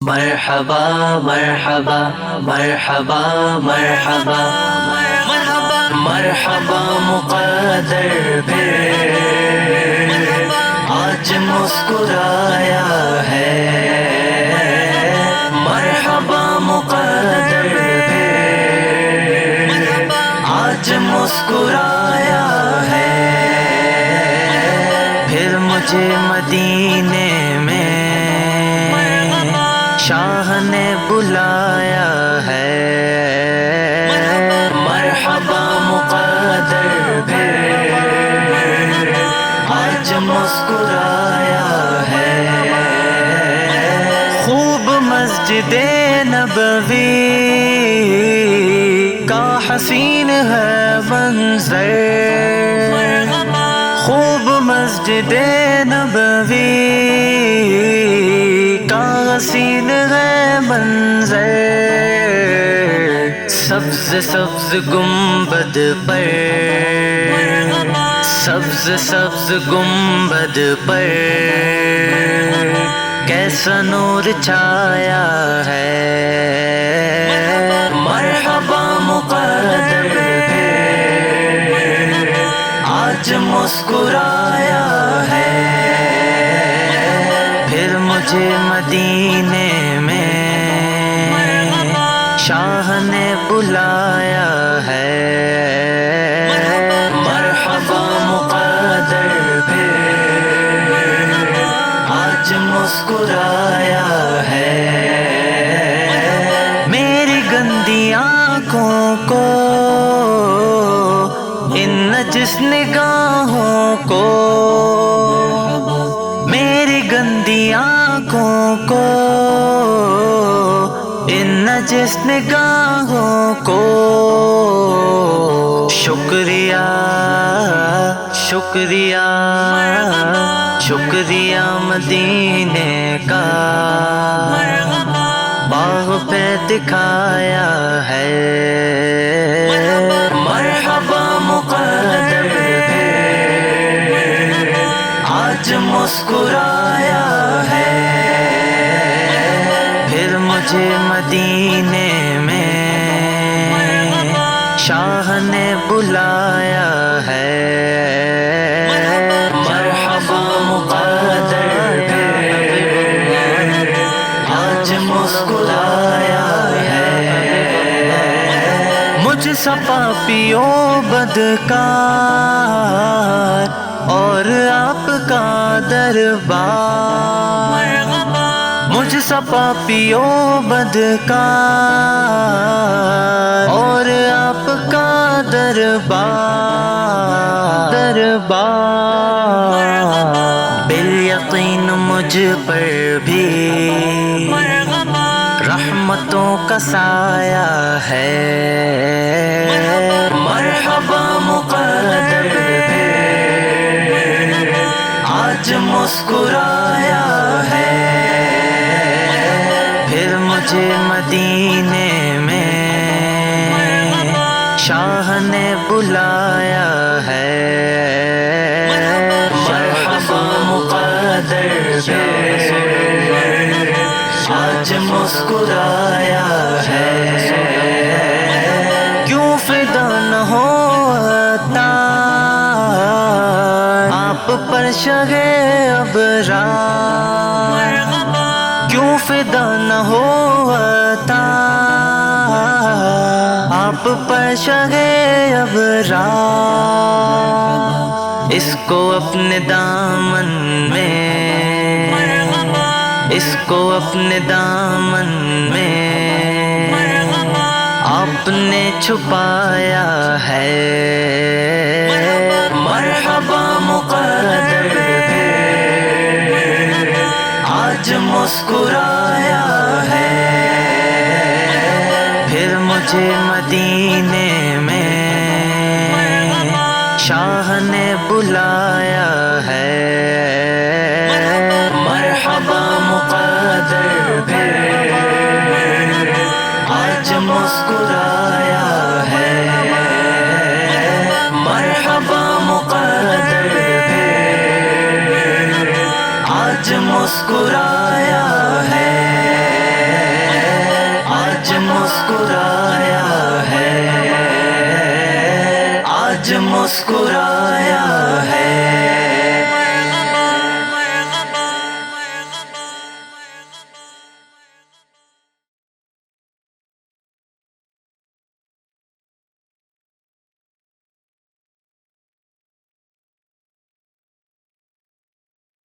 مرحبا مرحبا مرحبا مرحبا مرحبا مرحبا مقدر پھر آج مسکرایا ہے، مرحبا مقدر پھر آج مسکرایا ہے، پھر مجھے مدینے میں شاہ نے بلایا ہے، مرحبا مقدر پھر آج مسکرایا ہے، خوب مسجد نبوی کا حسین ہے منظر، خوب مسجد نبوی کا حسین ہے منظر، سبز سبز گنبد پر، سبز سبز گنبد پر کیسا نور چھایا ہے، مرحبا مقدر پھر آج مسکرایا ہے، پھر مجھے مدینے میں شاہ نے بلایا ہے، مرحبا مقدر پھر آج مسکرایا ہے، میری گندی آنکھوں کو ان نجس نگاہوں کو، میری گندی آنکھوں کو ان نجس نگاہوں کو، شکریہ شکریہ شکریہ مدینے کا، باغ پہ دکھایا ہے، مرحبا مقدر پھر آج مسکرایا ہے، پھر مجھے مدینے میں شاہ نے بلایا ہے، مرحبا مقدر پھر آج مسکرایا ہے، مجھ سا پاپیو بدکار اور آپ کا دربار، مجھ سا پاپیو بدکار اور آپ کا دربار، بالیقین مجھ پر بھی رحمتوں کا سایہ ہے، مرحبا مقدر پھر آج مسکرایا ہے، پھر مجھے مدینے میں شاہ نے بلایا ہے، مرحبا مقدر پھر آج مسکرایا ہے، کیوں فدا نہ ہوتا آپ پر شگے ابرار، کیوں فدا نہ ہوتا آپ پر شگے ابرار، اس کو اپنے دامن میں، اس کو اپنے دامن میں آپ نے چھپایا ہے، مرحبا مقدر پھر آج مسکرایا ہے، پھر مجھے مدینے میں شاہ نے بلایا ہے، مرحبا مقدر پھر آج مسکرایا ہے، مرحبا مقدر پھر آج مسکرایا ہے۔ آج مسکرایا ہے